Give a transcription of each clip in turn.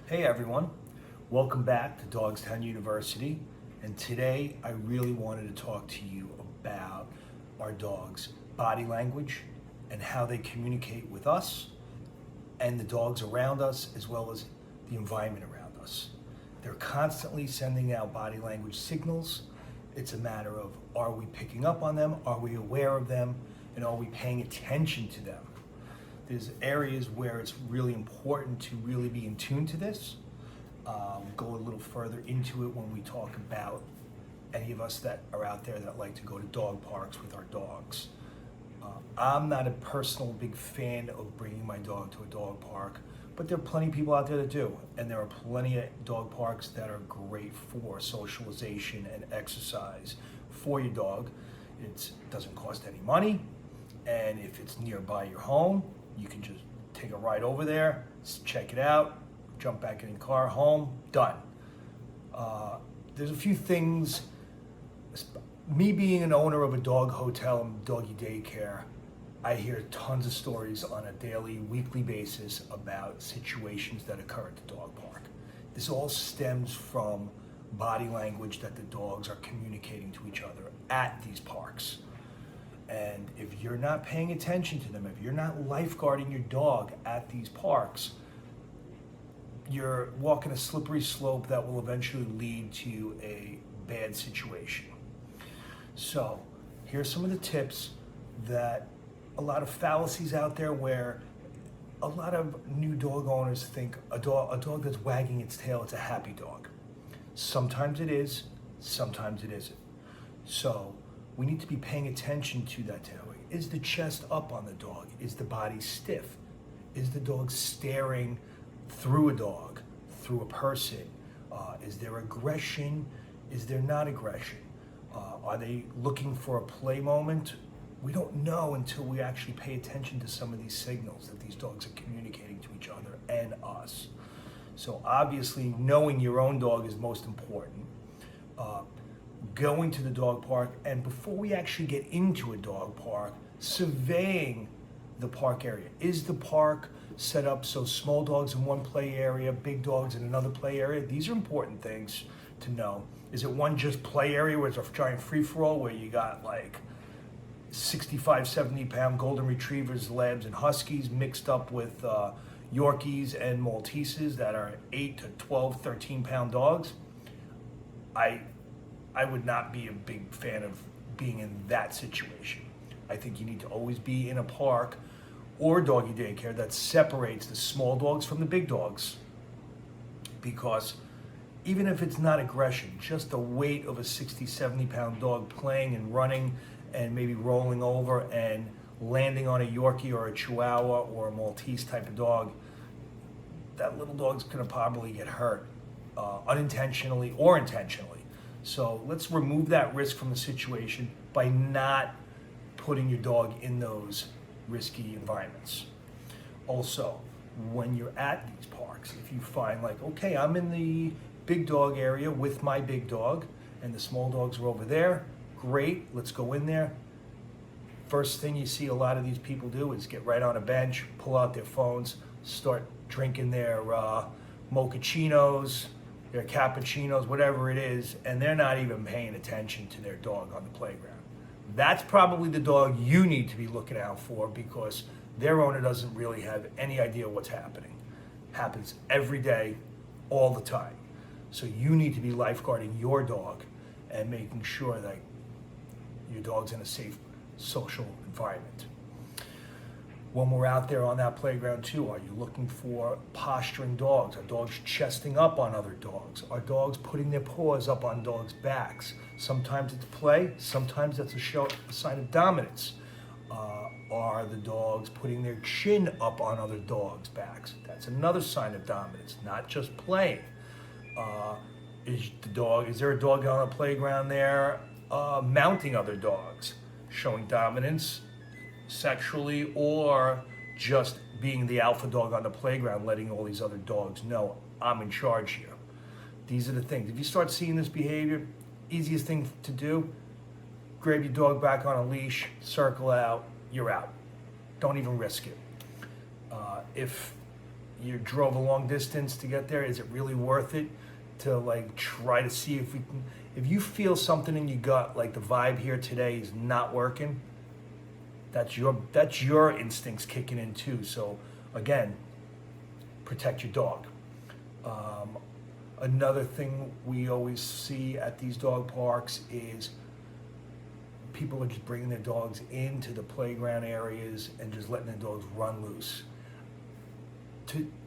Hey everyone, welcome back to Dogstown University, and today I really wanted to talk to you about our dogs' body language and how they communicate with us and the dogs around us, as well as the environment around us. They're constantly sending out body language signals. It's a matter of, are we picking up on them, are we aware of them, and are we paying attention to them? There's areas where it's really important to really be in tune to this. We'll go a little further into it when we talk about any of us that are out there that like to go to dog parks with our dogs. I'm not a personal big fan of bringing my dog to a dog park, but there are plenty of people out there that do. And there are plenty of dog parks that are great for socialization and exercise for your dog. It doesn't cost any money, and if it's nearby your home, you can just take a ride over there, check it out, jump back in the car, home, done. There's a few things, me being an owner of a dog hotel and doggy daycare, I hear tons of stories on a daily, weekly basis about situations that occur at the dog park. This all stems from body language that the dogs are communicating to each other at these parks. And if you're not paying attention to them, if you're not lifeguarding your dog at these parks, you're walking a slippery slope that will eventually lead to a bad situation. So here's some of the tips that a lot of fallacies out there where a lot of new dog owners think a dog that's wagging its tail, it's a happy dog. Sometimes it is, sometimes it isn't. So we need to be paying attention to that tail. Is the chest up on the dog? Is the body stiff? Is the dog staring through a dog, through a person? Is there aggression? Is there not aggression? Are they looking for a play moment? We don't know until we actually pay attention to some of these signals that these dogs are communicating to each other and us. So obviously, knowing your own dog is most important. Going to the dog park, and before we actually get into a dog park, surveying the park area. Is the park set up so small dogs in one play area, big dogs in another play area? These are important things to know. Is it one just play area where it's a giant free-for-all where you got like 65, 70-pound golden retrievers, labs, and huskies mixed up with Yorkies and Malteses that are 8 to 12, 13-pound dogs? I would not be a big fan of being in that situation. I think you need to always be in a park or doggy daycare that separates the small dogs from the big dogs, because even if it's not aggression, just the weight of a 60, 70-pound dog playing and running and maybe rolling over and landing on a Yorkie or a Chihuahua or a Maltese type of dog, that little dog's gonna probably get hurt unintentionally or intentionally. So let's remove that risk from the situation by not putting your dog in those risky environments. Also, when you're at these parks, if you find like, okay, I'm in the big dog area with my big dog and the small dogs are over there, great, let's go in there. First thing you see a lot of these people do is get right on a bench, pull out their phones, start drinking their mochachinos, their cappuccinos, whatever it is, and they're not even paying attention to their dog on the playground. That's probably the dog you need to be looking out for, because their owner doesn't really have any idea what's happening. Happens every day, all the time. So you need to be lifeguarding your dog and making sure that your dog's in a safe social environment. When we're out there on that playground too, are you looking for posturing dogs? Are dogs chesting up on other dogs? Are dogs putting their paws up on dogs' backs? Sometimes it's play, sometimes that's a sign of dominance. Are the dogs putting their chin up on other dogs' backs? That's another sign of dominance, not just playing. Is there a dog on the playground there mounting other dogs, showing dominance sexually, or just being the alpha dog on the playground, letting all these other dogs know I'm in charge here? These are the things. If you start seeing this behavior, easiest thing to do, grab your dog back on a leash, circle out, you're out. Don't even risk it. If you drove a long distance to get there. Is it really worth it to like try to see if we can, if you feel something in your gut, like the vibe here today is not working, that's your instincts kicking in too. So again, protect your dog. Another thing we always see at these dog parks is people are just bringing their dogs into the playground areas and just letting their dogs run loose.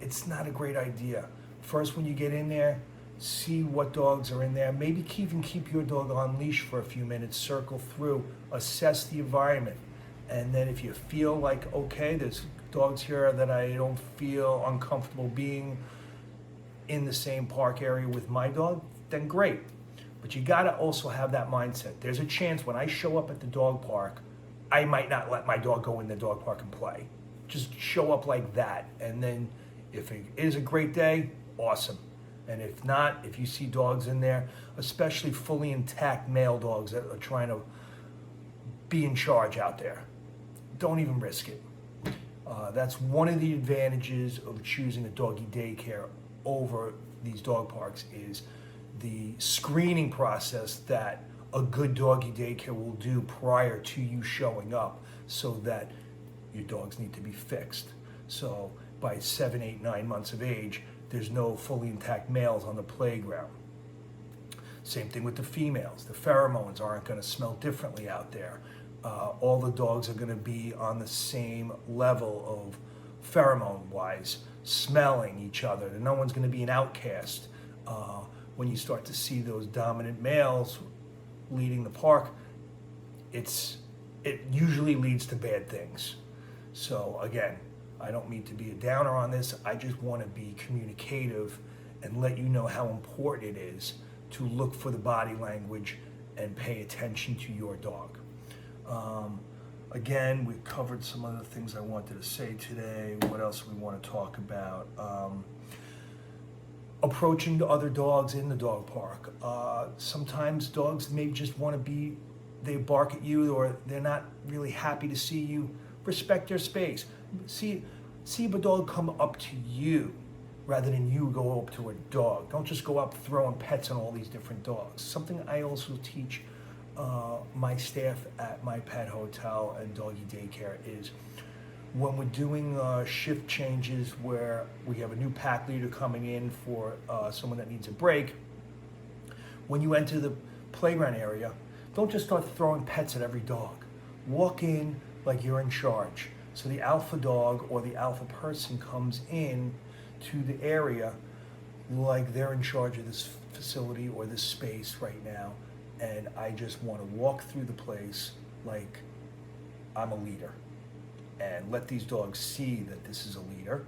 It's not a great idea. First, when you get in there, see what dogs are in there. Maybe even keep your dog on leash for a few minutes, circle through, assess the environment. And then if you feel like, okay, there's dogs here that I don't feel uncomfortable being in the same park area with my dog, then great. But you gotta also have that mindset. There's a chance when I show up at the dog park, I might not let my dog go in the dog park and play. Just show up like that. And then if it is a great day, awesome. And if not, if you see dogs in there, especially fully intact male dogs that are trying to be in charge out there, don't even risk it. That's one of the advantages of choosing a doggy daycare over these dog parks is the screening process that a good doggy daycare will do prior to you showing up so that your dogs need to be fixed. So by 7, 8, 9 months of age, there's no fully intact males on the playground. Same thing with the females. The pheromones aren't going to smell differently out there. All the dogs are going to be on the same level of pheromone-wise, smelling each other. And no one's going to be an outcast. When you start to see those dominant males leading the park, it usually leads to bad things. So again, I don't mean to be a downer on this. I just want to be communicative and let you know how important it is to look for the body language and pay attention to your dog. Again, we've covered some other things I wanted to say today. What else we want to talk about? Approaching the other dogs in the dog park. Sometimes dogs may just want to be, they bark at you or they're not really happy to see you. Respect their space. See if a dog come up to you rather than you go up to a dog. Don't just go up throwing pets on all these different dogs. Something I also teach my staff at my pet hotel and doggy daycare is when we're doing shift changes where we have a new pack leader coming in for someone that needs a break, when you enter the playground area, don't just start throwing pets at every dog. Walk in like you're in charge. So the alpha dog or the alpha person comes in to the area like they're in charge of this facility or this space right now. And I just want to walk through the place like I'm a leader and let these dogs see that this is a leader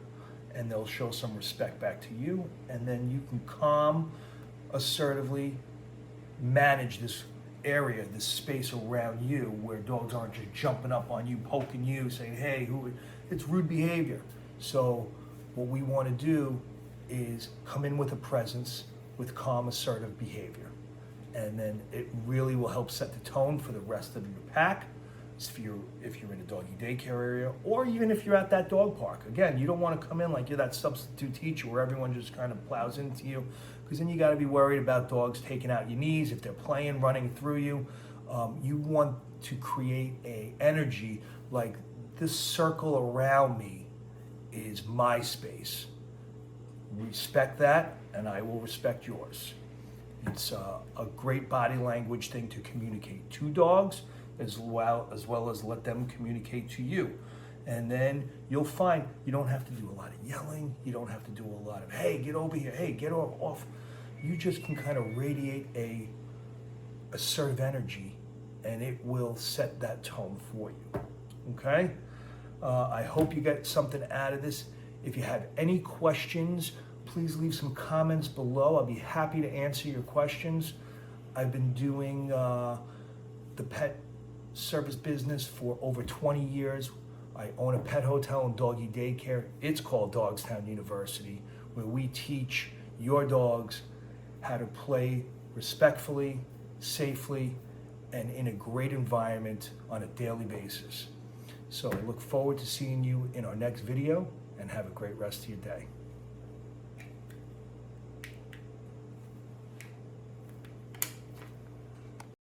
and they'll show some respect back to you. And then you can calm, assertively manage this area, this space around you where dogs aren't just jumping up on you, poking you, saying, hey, it's rude behavior. So what we want to do is come in with a presence with calm, assertive behavior. And then it really will help set the tone for the rest of your pack if you're in a doggy daycare area or even if you're at that dog park. Again, you don't want to come in like you're that substitute teacher where everyone just kind of plows into you, because then you got to be worried about dogs taking out your knees if they're playing, running through you. You want to create a energy like this circle around me is my space. Respect that and I will respect yours. It's a great body language thing to communicate to dogs as well as let them communicate to you. And then you'll find you don't have to do a lot of yelling. You don't have to do a lot of, hey, get over here. Hey, get off. You just can kind of radiate a assertive energy and it will set that tone for you. Okay? I hope you get something out of this. If you have any questions, please leave some comments below. I'll be happy to answer your questions. I've been doing the pet service business for over 20 years. I own a pet hotel and doggy daycare. It's called Dogstown University, where we teach your dogs how to play respectfully, safely, and in a great environment on a daily basis. So I look forward to seeing you in our next video, and and have a great rest of your day.